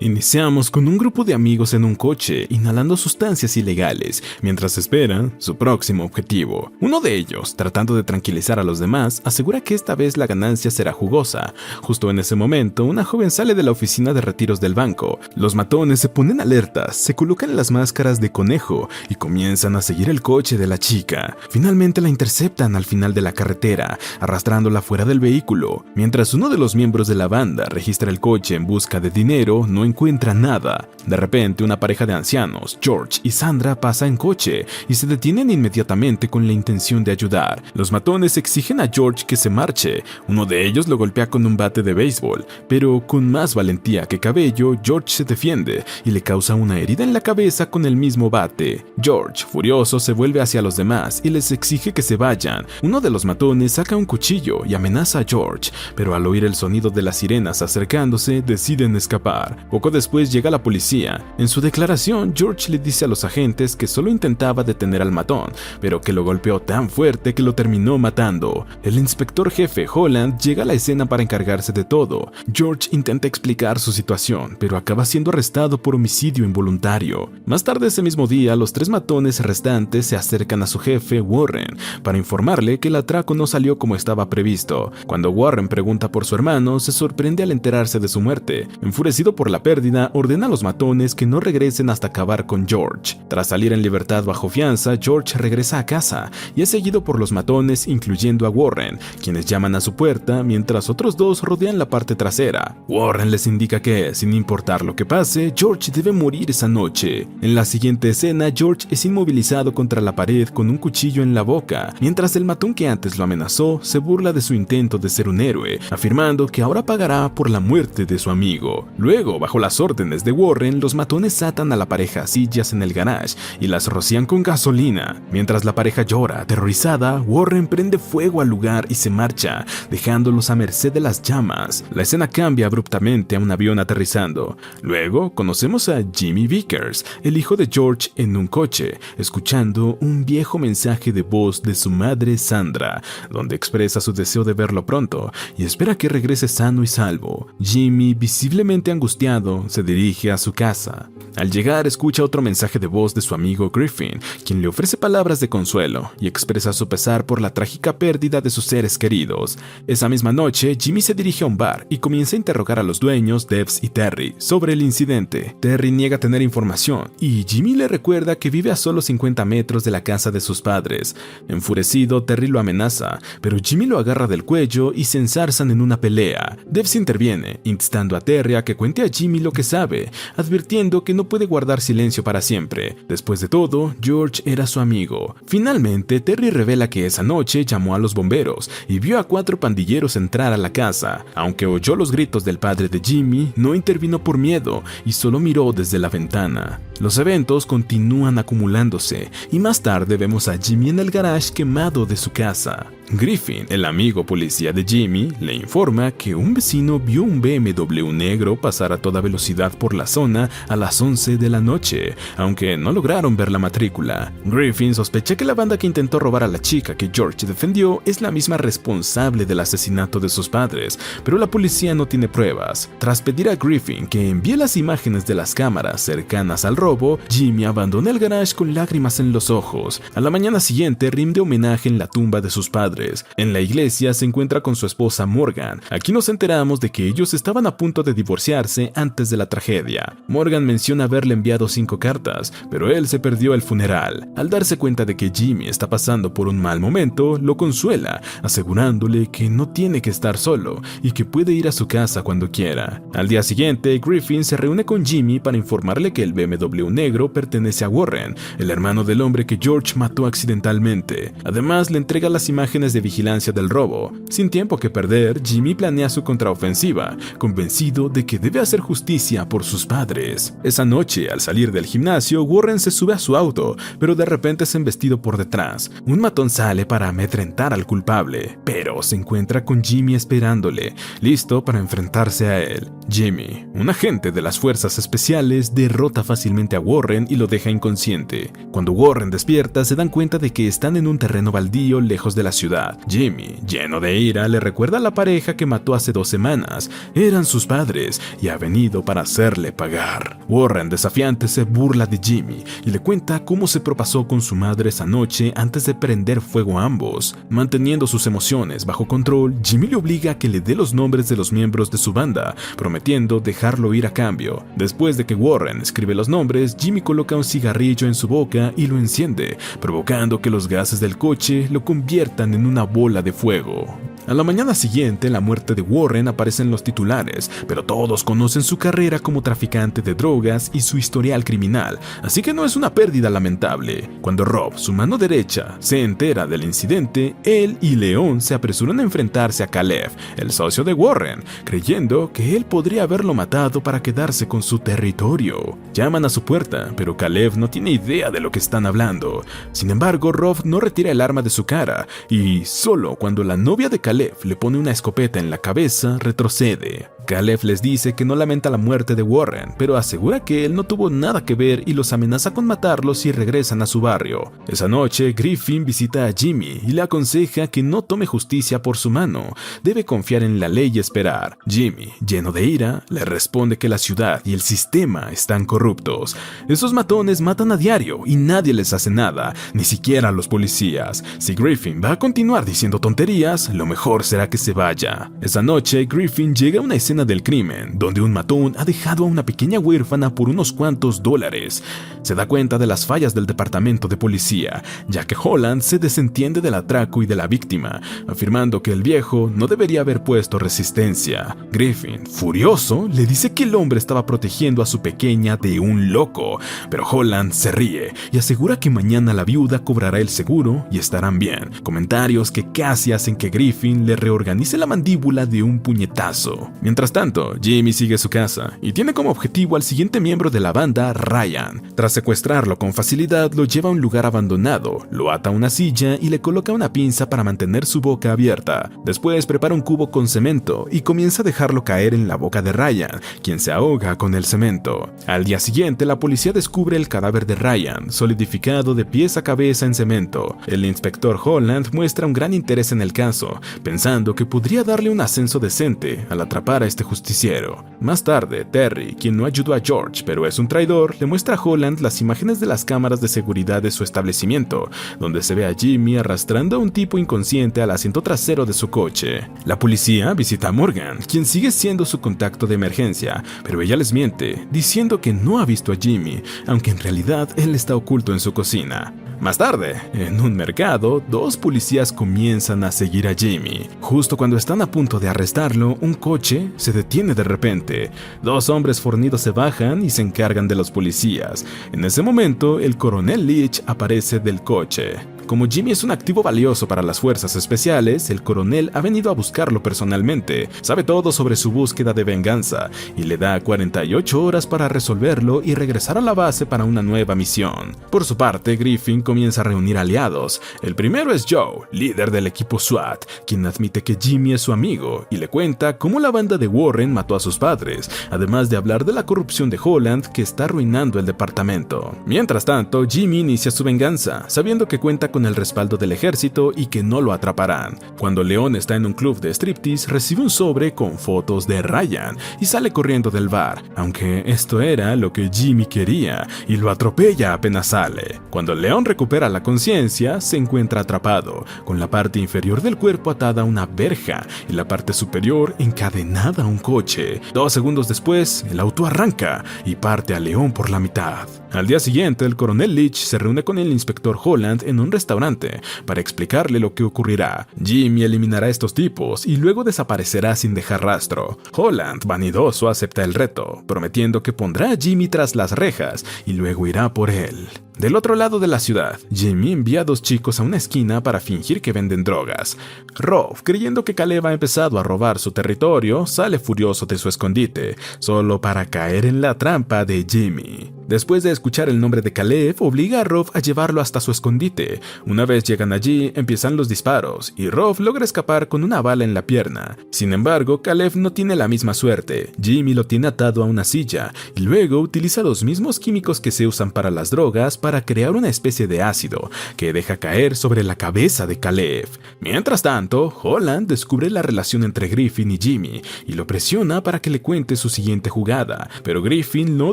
Iniciamos con un grupo de amigos en un coche, inhalando sustancias ilegales, mientras esperan su próximo objetivo. Uno de ellos, tratando de tranquilizar a los demás, asegura que esta vez la ganancia será jugosa. Justo en ese momento, una joven sale de la oficina de retiros del banco. Los matones se ponen alertas, se colocan las máscaras de conejo y comienzan a seguir el coche de la chica. Finalmente la interceptan al final de la carretera, arrastrándola fuera del vehículo. Mientras uno de los miembros de la banda registra el coche en busca de dinero, no encuentra nada. De repente, una pareja de ancianos, George y Sandra, pasa en coche y se detienen inmediatamente con la intención de ayudar. Los matones exigen a George que se marche. Uno de ellos lo golpea con un bate de béisbol, pero con más valentía que cabello, George se defiende y le causa una herida en la cabeza con el mismo bate. George, furioso, se vuelve hacia los demás y les exige que se vayan. Uno de los matones saca un cuchillo y amenaza a George, pero al oír el sonido de las sirenas acercándose, deciden escapar. Poco después llega la policía. En su declaración, George le dice a los agentes que solo intentaba detener al matón, pero que lo golpeó tan fuerte que lo terminó matando. El inspector jefe Holland llega a la escena para encargarse de todo. George intenta explicar su situación, pero acaba siendo arrestado por homicidio involuntario. Más tarde ese mismo día, los tres matones restantes se acercan a su jefe, Warren, para informarle que el atraco no salió como estaba previsto. Cuando Warren pregunta por su hermano, se sorprende al enterarse de su muerte. Enfurecido por la pérdida, ordena a los matones que no regresen hasta acabar con George. Tras salir en libertad bajo fianza, George regresa a casa y es seguido por los matones, incluyendo a Warren, quienes llaman a su puerta mientras otros dos rodean la parte trasera. Warren les indica que, sin importar lo que pase, George debe morir esa noche. En la siguiente escena, George es inmovilizado contra la pared con un cuchillo en la boca, mientras el matón que antes lo amenazó se burla de su intento de ser un héroe, afirmando que ahora pagará por la muerte de su amigo. Luego, bajo las órdenes de Warren, los matones atan a la pareja a sillas en el garage y las rocían con gasolina. Mientras la pareja llora, aterrorizada, Warren prende fuego al lugar y se marcha, dejándolos a merced de las llamas. La escena cambia abruptamente a un avión aterrizando. Luego, conocemos a Jimmy Vickers, el hijo de George, en un coche, escuchando un viejo mensaje de voz de su madre Sandra, donde expresa su deseo de verlo pronto y espera que regrese sano y salvo. Jimmy, visiblemente angustiado, se dirige a su casa. Al llegar, escucha otro mensaje de voz de su amigo Griffin, quien le ofrece palabras de consuelo y expresa su pesar por la trágica pérdida de sus seres queridos. Esa misma noche, Jimmy se dirige a un bar y comienza a interrogar a los dueños, Debs y Terry, sobre el incidente. Terry niega tener información y Jimmy le recuerda que vive a solo 50 metros de la casa de sus padres. Enfurecido, Terry lo amenaza, pero Jimmy lo agarra del cuello y se enzarzan en una pelea. Debs interviene, instando a Terry a que cuente a Jimmy lo que sabe, advirtiendo que no puede guardar silencio para siempre. Después de todo, George era su amigo. Finalmente, Terry revela que esa noche llamó a los bomberos y vio a 4 pandilleros entrar a la casa. Aunque oyó los gritos del padre de Jimmy, no intervino por miedo y solo miró desde la ventana. Los eventos continúan acumulándose y más tarde vemos a Jimmy en el garage quemado de su casa. Griffin, el amigo policía de Jimmy, le informa que un vecino vio un BMW negro pasar a toda velocidad por la zona a las 11 de la noche, aunque no lograron ver la matrícula. Griffin sospecha que la banda que intentó robar a la chica que George defendió es la misma responsable del asesinato de sus padres, pero la policía no tiene pruebas. Tras pedir a Griffin que envíe las imágenes de las cámaras cercanas al robo, Jimmy abandona el garage con lágrimas en los ojos. A la mañana siguiente rinde homenaje en la tumba de sus padres. En la iglesia se encuentra con su esposa Morgan. Aquí nos enteramos de que ellos estaban a punto de divorciarse antes de la tragedia. Morgan menciona haberle enviado 5 cartas, pero él se perdió el funeral. Al darse cuenta de que Jimmy está pasando por un mal momento, lo consuela, asegurándole que no tiene que estar solo y que puede ir a su casa cuando quiera. Al día siguiente, Griffin se reúne con Jimmy para informarle que el BMW negro pertenece a Warren, el hermano del hombre que George mató accidentalmente. Además, le entrega las imágenes de vigilancia del robo. Sin tiempo que perder, Jimmy planea su contraofensiva, convencido de que debe hacer justicia por sus padres. Esa noche, al salir del gimnasio, Warren se sube a su auto, pero de repente es embestido por detrás. Un matón sale para amedrentar al culpable, pero se encuentra con Jimmy esperándole, listo para enfrentarse a él. Jimmy, un agente de las fuerzas especiales, derrota fácilmente brutalmente a Warren y lo deja inconsciente. Cuando Warren despierta, se dan cuenta de que están en un terreno baldío lejos de la ciudad. Jimmy, lleno de ira, le recuerda a la pareja que mató hace 2 semanas. Eran sus padres y ha venido para hacerle pagar. Warren, desafiante, se burla de Jimmy y le cuenta cómo se propasó con su madre esa noche antes de prender fuego a ambos. Manteniendo sus emociones bajo control, Jimmy le obliga a que le dé los nombres de los miembros de su banda, prometiendo dejarlo ir a cambio. Después de que Warren escribe los nombres, Jimmy coloca un cigarrillo en su boca y lo enciende, provocando que los gases del coche lo conviertan en una bola de fuego. A la mañana siguiente, la muerte de Warren aparece en los titulares, pero todos conocen su carrera como traficante de drogas y su historial criminal, así que no es una pérdida lamentable. Cuando Rob, su mano derecha, se entera del incidente, él y Leon se apresuran a enfrentarse a Caleb, el socio de Warren, creyendo que él podría haberlo matado para quedarse con su territorio. Llaman a su puerta, pero Caleb no tiene idea de lo que están hablando. Sin embargo, Rob no retira el arma de su cara, y solo cuando la novia de Caleb le pone una escopeta en la cabeza, retrocede. Caleb les dice que no lamenta la muerte de Warren, pero asegura que él no tuvo nada que ver y los amenaza con matarlos si regresan a su barrio. Esa noche, Griffin visita a Jimmy y le aconseja que no tome justicia por su mano, debe confiar en la ley y esperar. Jimmy, lleno de ira, le responde que la ciudad y el sistema están corruptos. Esos matones matan a diario y nadie les hace nada, ni siquiera los policías. Si Griffin va a continuar diciendo tonterías, lo mejor será que se vaya. Esa noche, Griffin llega a una escena del crimen, donde un matón ha dejado a una pequeña huérfana por unos cuantos dólares. Se da cuenta de las fallas del departamento de policía, ya que Holland se desentiende del atraco y de la víctima, afirmando que el viejo no debería haber puesto resistencia. Griffin, furioso, le dice que el hombre estaba protegiendo a su pequeña de un loco, pero Holland se ríe y asegura que mañana la viuda cobrará el seguro y estarán bien. Comentarios que casi hacen que Griffin le reorganice la mandíbula de un puñetazo. Mientras tanto, Jimmy sigue su casa y tiene como objetivo al siguiente miembro de la banda, Ryan. Tras secuestrarlo con facilidad, lo lleva a un lugar abandonado, lo ata a una silla y le coloca una pinza para mantener su boca abierta. Después prepara un cubo con cemento y comienza a dejarlo caer en la boca de Ryan, quien se ahoga con el cemento. Al día siguiente, la policía descubre el cadáver de Ryan, solidificado de pies a cabeza en cemento. El inspector Holland muestra un gran interés en el caso, pensando que podría darle un ascenso decente al atrapar a este justiciero. Más tarde, Terry, quien no ayudó a George pero es un traidor, le muestra a Holland las imágenes de las cámaras de seguridad de su establecimiento, donde se ve a Jimmy arrastrando a un tipo inconsciente al asiento trasero de su coche. La policía visita a Morgan, quien sigue siendo su contacto de emergencia, pero ella les miente, diciendo que no ha visto a Jimmy, aunque en realidad él está oculto en su cocina. Más tarde, en un mercado, 2 policías comienzan a seguir a Jimmy. Justo cuando están a punto de arrestarlo, un coche se detiene de repente. 2 hombres fornidos se bajan y se encargan de los policías. En ese momento, el coronel Leach aparece del coche. Como Jimmy es un activo valioso para las fuerzas especiales, el coronel ha venido a buscarlo personalmente, sabe todo sobre su búsqueda de venganza y le da 48 horas para resolverlo y regresar a la base para una nueva misión. Por su parte, Griffin comienza a reunir aliados. El primero es Joe, líder del equipo SWAT, quien admite que Jimmy es su amigo y le cuenta cómo la banda de Warren mató a sus padres, además de hablar de la corrupción de Holland que está arruinando el departamento. Mientras tanto, Jimmy inicia su venganza, sabiendo que cuenta con el respaldo del ejército y que no lo atraparán. Cuando Leon está en un club de striptease, recibe un sobre con fotos de Ryan y sale corriendo del bar, aunque esto era lo que Jimmy quería, y lo atropella apenas sale. Cuando Leon recupera la conciencia, se encuentra atrapado, con la parte inferior del cuerpo atada a una verja y la parte superior encadenada a un coche. 2 segundos después, el auto arranca y parte a Leon por la mitad. Al día siguiente, el coronel Leach se reúne con el inspector Holland en un restaurante para explicarle lo que ocurrirá. Jimmy eliminará a estos tipos y luego desaparecerá sin dejar rastro. Holland, vanidoso, acepta el reto, prometiendo que pondrá a Jimmy tras las rejas y luego irá por él. Del otro lado de la ciudad, Jimmy envía a 2 chicos a una esquina para fingir que venden drogas. Rob, creyendo que Caleb ha empezado a robar su territorio, sale furioso de su escondite, solo para caer en la trampa de Jimmy. Después de escuchar el nombre de Caleb, obliga a Rob a llevarlo hasta su escondite. Una vez llegan allí, empiezan los disparos, y Rob logra escapar con una bala en la pierna. Sin embargo, Caleb no tiene la misma suerte. Jimmy lo tiene atado a una silla, y luego utiliza los mismos químicos que se usan para las drogas para crear una especie de ácido, que deja caer sobre la cabeza de Caleb. Mientras tanto, Holland descubre la relación entre Griffin y Jimmy, y lo presiona para que le cuente su siguiente jugada, pero Griffin no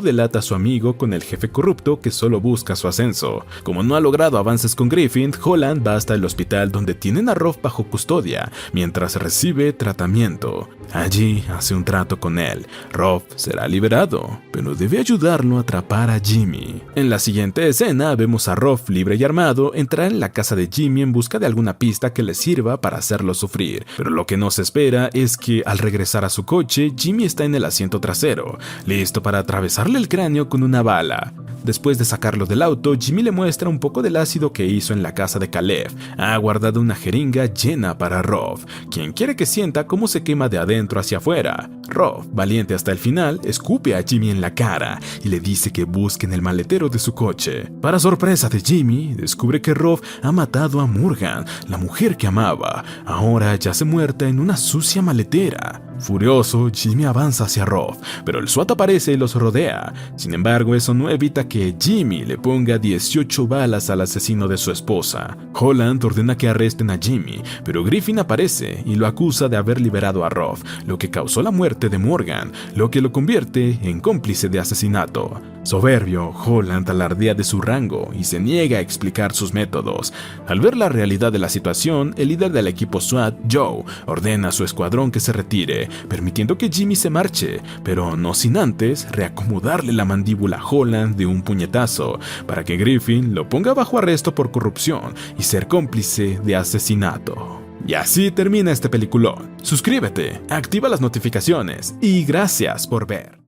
delata a su amigo con el jefe corrupto que solo busca su ascenso. Como no ha logrado avances con Griffin, Holland va hasta el hospital donde tienen a Rob bajo custodia, mientras recibe tratamiento. Allí hace un trato con él. Rob será liberado, pero debe ayudarlo a atrapar a Jimmy. En la siguiente escena vemos a Rob libre y armado entrar en la casa de Jimmy en busca de alguna pista que le sirva para hacerlo sufrir, pero lo que no se espera es que al regresar a su coche, Jimmy está en el asiento trasero, listo para atravesarle el cráneo con una bala. Después de sacarlo del auto, Jimmy le muestra un poco del ácido que hizo en la casa de Caleb. Ha guardado una jeringa llena para Rob, quien quiere que sienta cómo se quema de adentro hacia afuera. Rob, valiente hasta el final, escupe a Jimmy en la cara y le dice que busque en el maletero de su coche. Para sorpresa de Jimmy, descubre que Rob ha matado a Morgan, la mujer que amaba. Ahora yace muerta en una sucia maletera. Furioso, Jimmy avanza hacia Rob, pero el SWAT aparece y los rodea. Sin embargo, eso no evita que Jimmy le ponga 18 balas al asesino de su esposa. Holland ordena que arresten a Jimmy, pero Griffin aparece y lo acusa de haber liberado a Rob, lo que causó la muerte de Morgan, lo que lo convierte en cómplice de asesinato. Soberbio, Holland alardea de su rango y se niega a explicar sus métodos. Al ver la realidad de la situación, el líder del equipo SWAT, Joe, ordena a su escuadrón que se retire, permitiendo que Jimmy se marche, pero no sin antes reacomodarle la mandíbula a Holland de un puñetazo, para que Griffin lo ponga bajo arresto por corrupción y ser cómplice de asesinato. Y así termina este peliculón. Suscríbete, activa las notificaciones y gracias por ver.